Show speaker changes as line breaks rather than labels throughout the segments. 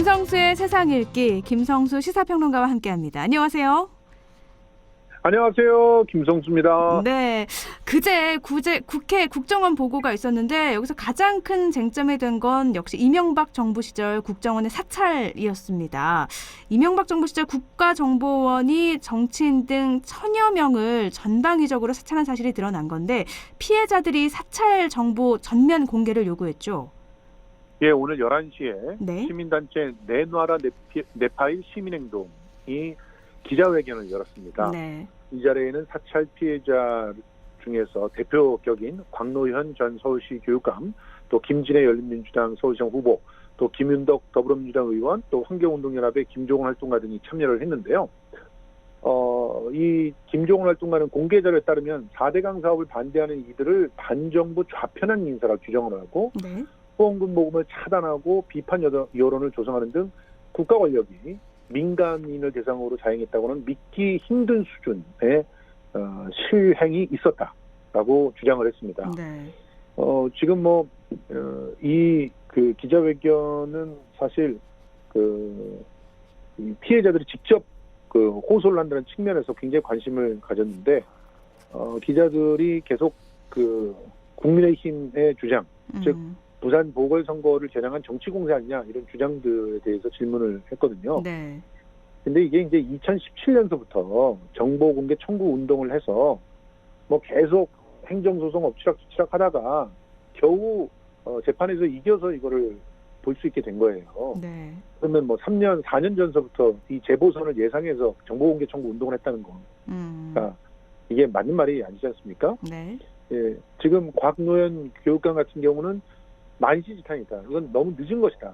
김성수의 세상 읽기, 김성수 시사평론가와 함께합니다. 안녕하세요.
안녕하세요. 김성수입니다.
네, 그제 국회 국정원 보고가 있었는데 여기서 가장 큰 쟁점이 된 건 역시 이명박 정부 시절 국정원의 사찰이었습니다. 이명박 정부 시절 국가정보원이 정치인 등 1000여 명을 전방위적으로 사찰한 사실이 드러난 건데 피해자들이 사찰 정보 전면 공개를 요구했죠.
예, 오늘 11시에
네.
시민단체 내놔라 내 파일 시민행동이 기자회견을 열었습니다.
네.
이 자리에는 사찰 피해자 중에서 대표격인 광노현 전 서울시 교육감, 또 김진애 열린민주당 서울시장 후보, 또 김윤덕 더불어민주당 의원, 또 환경운동연합의 김종훈 활동가 등이 참여를 했는데요. 이 김종훈 활동가는 공개 자료에 따르면 4대강 사업을 반대하는 이들을 반정부 좌편한 인사라 규정을 하고
네.
후원금 모금을 차단하고 비판 여론을 조성하는 등 국가 권력이 민간인을 대상으로 자행했다고는 믿기 힘든 수준의 실행이 있었다라고 주장을 했습니다.
네.
지금 이 기자회견은 사실 이 피해자들이 직접 호소를 한다는 측면에서 굉장히 관심을 가졌는데 기자들이 계속 국민의힘의 주장, 즉 부산 보궐선거를 겨냥한 정치공세 아니냐 이런 주장들에 대해서 질문을 했거든요.
네.
근데 이게 이제 2017년서부터 정보공개 청구 운동을 해서 계속 행정소송 엎치락뒤치락 하다가 겨우 재판에서 이겨서 이거를 볼 수 있게 된 거예요.
네.
그러면 3년, 4년 전서부터 이 재보선을 예상해서 정보공개 청구 운동을 했다는 거. 그러니까 이게 맞는 말이 아니지 않습니까?
네.
예, 지금 곽노현 교육감 같은 경우는 만시지탄이다. 이건 너무 늦은 것이다.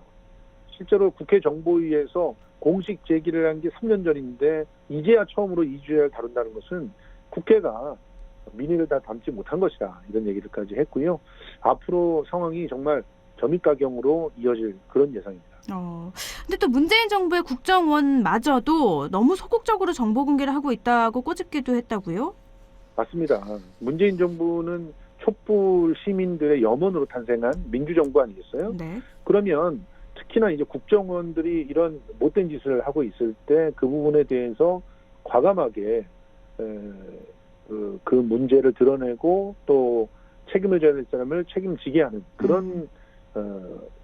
실제로 국회 정보위에서 공식 제기를 한 게 3년 전인데 이제야 처음으로 이주야를 다룬다는 것은 국회가 민의를 다 담지 못한 것이다. 이런 얘기들까지 했고요. 앞으로 상황이 정말 점입가경으로 이어질 그런 예상입니다.
근데 또 문재인 정부의 국정원마저도 너무 소극적으로 정보 공개를 하고 있다고 꼬집기도 했다고요?
맞습니다. 문재인 정부는 촛불 시민들의 염원으로 탄생한 민주정부 아니겠어요?
네.
그러면 특히나 이제 국정원들이 이런 못된 짓을 하고 있을 때 그 부분에 대해서 과감하게 그 문제를 드러내고 또 책임을 져야 될 사람을 책임지게 하는 그런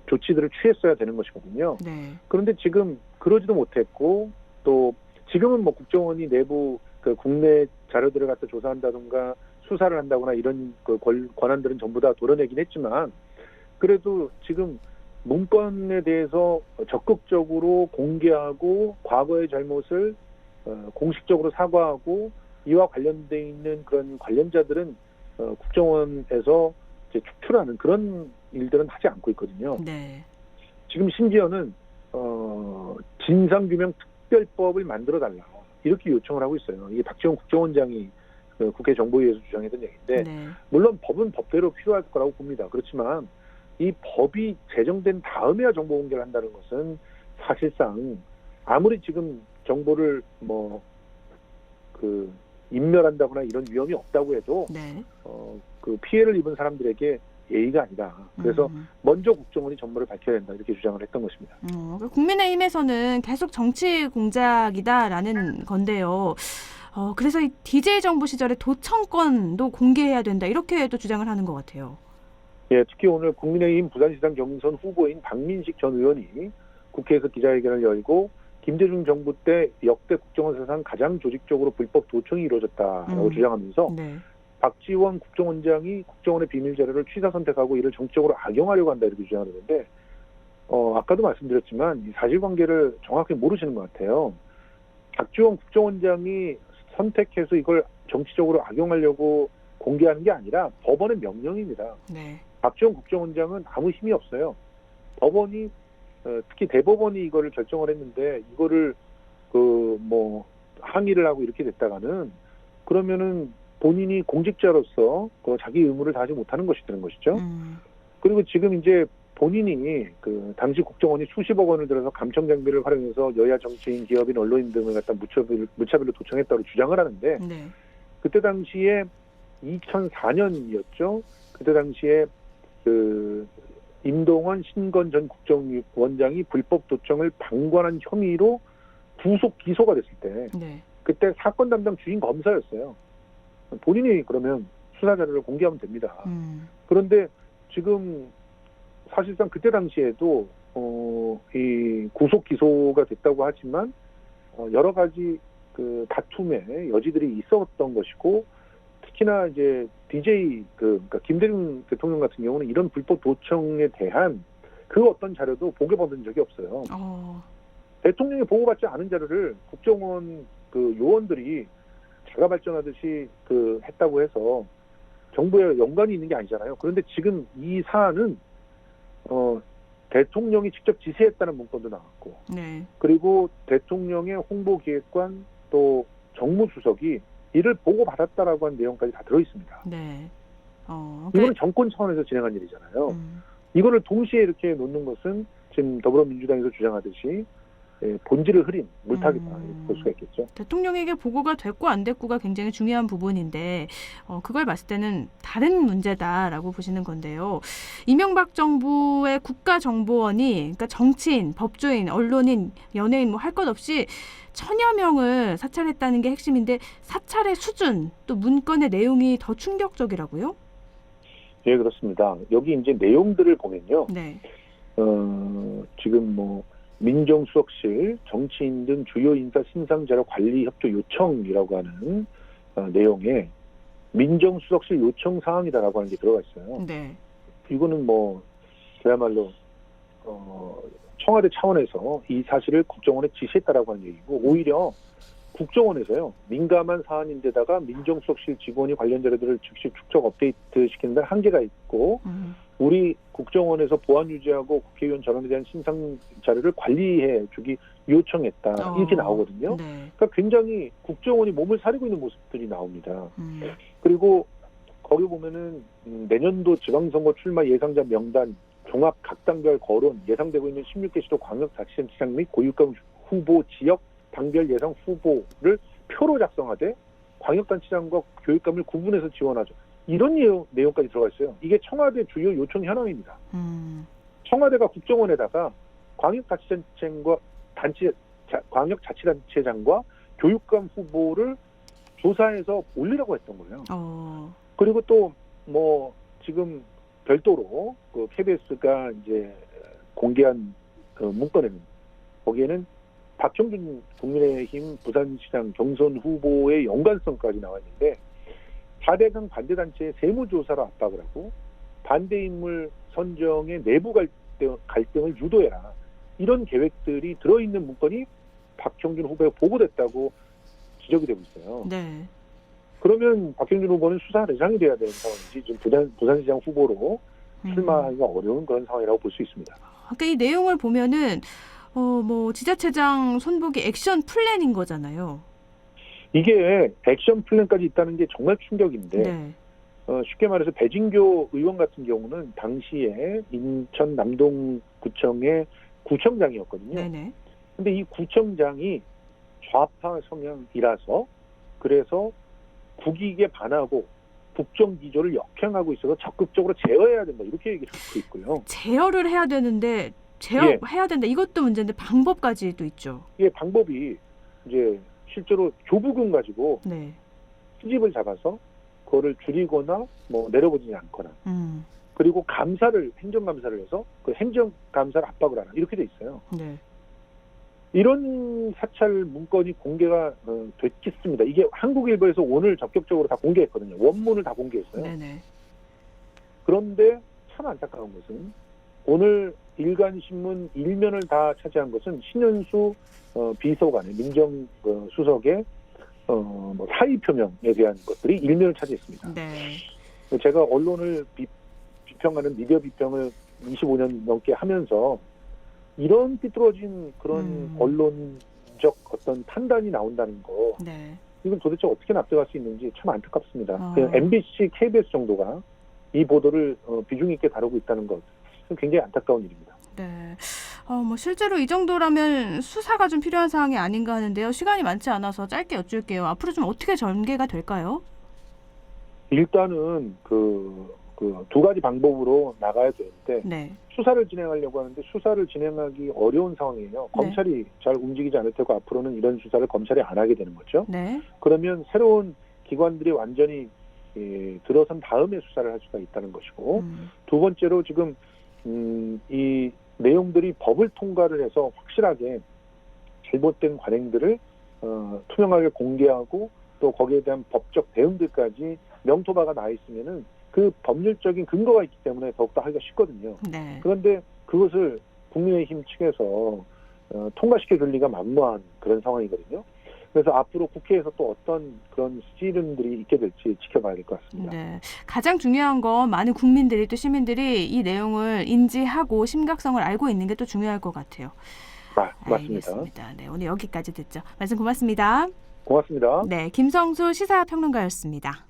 조치들을 취했어야 되는 것이거든요.
네.
그런데 지금 그러지도 못했고 또 지금은 국정원이 내부 국내 자료들을 갖다 조사한다든가 수사를 한다거나 이런 권한들은 전부 다 도려내긴 했지만 그래도 지금 문건에 대해서 적극적으로 공개하고 과거의 잘못을 공식적으로 사과하고 이와 관련돼 있는 그런 관련자들은 국정원에서 이제 축출하는 그런 일들은 하지 않고 있거든요.
네.
지금 심지어는 진상규명특별법을 만들어달라 이렇게 요청을 하고 있어요. 이게 박지원 국정원장이 국회 정보위에서 주장했던 얘기인데
네.
물론 법은 법대로 필요할 거라고 봅니다. 그렇지만 이 법이 제정된 다음에야 정보 공개를 한다는 것은 사실상 아무리 지금 정보를 인멸한다거나 이런 위험이 없다고 해도
네.
그 피해를 입은 사람들에게 예의가 아니다. 그래서 먼저 국정원이 전모를 밝혀야 된다 이렇게 주장을 했던 것입니다.
국민의힘에서는 계속 정치 공작이다라는 건데요. 그래서 이 DJ 정부 시절에 도청권도 공개해야 된다 이렇게 또 주장을 하는 것 같아요.
예, 특히 오늘 국민의힘 부산시장 경선 후보인 박민식 전 의원이 국회에서 기자회견을 열고 김대중 정부 때 역대 국정원 사상 가장 조직적으로 불법 도청이 이루어졌다라고 주장하면서
네.
박지원 국정원장이 국정원의 비밀 자료를 취사 선택하고 이를 정적으로 악용하려고 한다 이렇게 주장하는데 아까도 말씀드렸지만 이 사실관계를 정확히 모르시는 것 같아요. 박지원 국정원장이 선택해서 이걸 정치적으로 악용하려고 공개하는 게 아니라 법원의 명령입니다.
네.
박지원 국정원장은 아무 힘이 없어요. 법원이 특히 대법원이 이거를 결정을 했는데 이거를 항의를 하고 이렇게 됐다가는 그러면은 본인이 공직자로서 자기 의무를 다하지 못하는 것이 되는 것이죠. 그리고 지금 이제 본인이 당시 국정원이 수십억 원을 들여서 감청 장비를 활용해서 여야 정치인, 기업인, 언론인 등을 갖다 무차별로 도청했다고 주장을 하는데
네.
그때 당시에 2004년이었죠. 그때 당시에 임동원 신건 전 국정원장이 불법 도청을 방관한 혐의로 구속 기소가 됐을 때
네.
그때 사건 담당 주인 검사였어요. 본인이 그러면 수사 자료를 공개하면 됩니다. 그런데 지금 사실상 그때 당시에도 이 구속 기소가 됐다고 하지만 여러 가지 그 다툼의 여지들이 있었던 것이고, 특히나 이제 DJ 그러니까 김대중 대통령 같은 경우는 이런 불법 도청에 대한 그 어떤 자료도 보고받은 적이 없어요. 대통령이 보고받지 않은 자료를 국정원 그 요원들이 자가 발전하듯이 그 했다고 해서 정부에 연관이 있는 게 아니잖아요. 그런데 지금 이 사안은 대통령이 직접 지시했다는 문건도 나왔고,
네.
그리고 대통령의 홍보기획관 또 정무수석이 이를 보고받았다라고 한 내용까지 다 들어있습니다.
네.
이거는 정권 차원에서 진행한 일이잖아요. 이거를 동시에 이렇게 놓는 것은 지금 더불어민주당에서 주장하듯이 본질을 흐린 물타기다 이렇게 볼 수가 있겠죠.
대통령에게 보고가 됐고 안 됐고가 굉장히 중요한 부분인데 그걸 봤을 때는 다른 문제다라고 보시는 건데요. 이명박 정부의 국가정보원이 그러니까 정치인, 법조인, 언론인, 연예인 뭐 할 것 없이 천여 명을 사찰했다는 게 핵심인데 사찰의 수준 또 문건의 내용이 더 충격적이라고요?
예, 그렇습니다. 여기 이제 내용들을 보면요.
네.
지금 뭐 민정수석실, 정치인 등 주요 인사 신상자료 관리 협조 요청이라고 하는 내용에 민정수석실 요청 사항이다라고 하는 게 들어가 있어요.
네.
이거는 뭐 그야말로 청와대 차원에서 이 사실을 국정원에 지시했다라고 하는 얘기고, 오히려 국정원에서요 민감한 사안인데다가 민정수석실 직원이 관련 자료들을 즉시 축적 업데이트 시키는 데 한계가 있고 우리 국정원에서 보안 유지하고 국회의원 전원에 대한 신상 자료를 관리해 주기 요청했다 이렇게 나오거든요.
네.
그러니까 굉장히 국정원이 몸을 사리고 있는 모습들이 나옵니다. 그리고 거기 보면은 내년도 지방선거 출마 예상자 명단, 종합 각 당별 거론, 예상되고 있는 16개 시도 광역자치단체장 및 고위급 후보 지역 당별 예상 후보를 표로 작성하되 광역단체장과 교육감을 구분해서 지원하죠. 이런 내용까지 들어가 있어요. 이게 청와대 주요 요청 현황입니다. 청와대가 국정원에다가 광역자치단체장과 교육감 후보를 조사해서 올리라고 했던 거예요. 그리고 또 뭐 지금 별도로 그 KBS가 이제 공개한 그 문건에는 거기에는 박형준 국민의힘 부산시장 경선 후보의 연관성까지 나와 있는데 4대강 반대단체의 세무조사로 압박을 하고 반대인물 선정의 내부 갈등을 유도해라. 이런 계획들이 들어있는 문건이 박형준 후보에 보고됐다고 지적이 되고 있어요.
네.
그러면 박형준 후보는 수사 대상이 돼야 되는 상황이지 지금 부산시장 후보로 출마하기가 어려운 그런 상황이라고 볼 수 있습니다.
그러니까 이 내용을 보면은 뭐 지자체장 손보기 액션 플랜인 거잖아요. 이게
액션 플랜까지 있다는 게 정말 충격인데
네.
쉽게 말해서 배진교 의원 같은 경우는 당시에 인천 남동구청의 구청장이었거든요.
네네.
근데 이 구청장이 좌파 성향이라서 그래서 국익에 반하고 국정기조를 역행하고 있어서 적극적으로 제어해야 된다 이렇게 얘기를 하고 있고요.
제어를 해야 되는데 제어해야 된다 이것도 문제인데 방법까지도 있죠.
예, 방법이 이제 실제로 조부금 가지고
네.
수집을 잡아서 그거를 줄이거나 뭐 내려보지 않거나 그리고 행정감사를 해서 그 행정감사를 압박을 하나 이렇게 돼 있어요.
네.
이런 사찰 문건이 공개가 됐겠습니다. 이게 한국일보에서 오늘 적극적으로 다 공개했거든요. 원문을 다 공개했어요.
네네.
그런데 참 안타까운 것은 오늘 일간신문 1면을 다 차지한 것은 신현수 비서관의 민정수석의 뭐 사의 표명에 대한 것들이 1면을 차지했습니다.
네.
제가 언론을 비평하는 미디어 비평을 25년 넘게 하면서 이런 삐뚤어진 그런 언론적 어떤 판단이 나온다는 거,
네.
이건 도대체 어떻게 납득할 수 있는지 참 안타깝습니다. 그냥 MBC, KBS 정도가 이 보도를 비중 있게 다루고 있다는 것, 굉장히 안타까운 일입니다.
네. 뭐 실제로 이 정도라면 수사가 좀 필요한 사항이 아닌가 하는데요. 시간이 많지 않아서 짧게 여쭐게요. 앞으로 좀 어떻게 전개가 될까요?
일단은 그 그 두 가지 방법으로 나가야 되는데
네.
수사를 진행하려고 하는데 수사를 진행하기 어려운 상황이에요. 검찰이 잘 움직이지 않을 테고 앞으로는 이런 수사를 검찰이 안 하게 되는 거죠.
네.
그러면 새로운 기관들이 완전히 들어선 다음에 수사를 할 수가 있다는 것이고 두 번째로 지금 이 내용들이 법을 통과를 해서 확실하게 잘못된 관행들을 투명하게 공개하고 또 거기에 대한 법적 대응들까지 명토바가 나 있으면은 그 법률적인 근거가 있기 때문에 더욱더 하기가 쉽거든요.
네.
그런데 그것을 국민의힘 측에서 통과시켜 줄 리가 만무한 그런 상황이거든요. 그래서 앞으로 국회에서 또 어떤 그런 씨름들이 있게 될지 지켜봐야 될 것 같습니다.
네. 가장 중요한 건 많은 국민들이 또 시민들이 이 내용을 인지하고 심각성을 알고 있는 게 또 중요할 것 같아요.
맞습니다.
알겠습니다. 네, 오늘 여기까지 듣죠. 말씀 고맙습니다.
고맙습니다.
네, 김성수 시사평론가였습니다.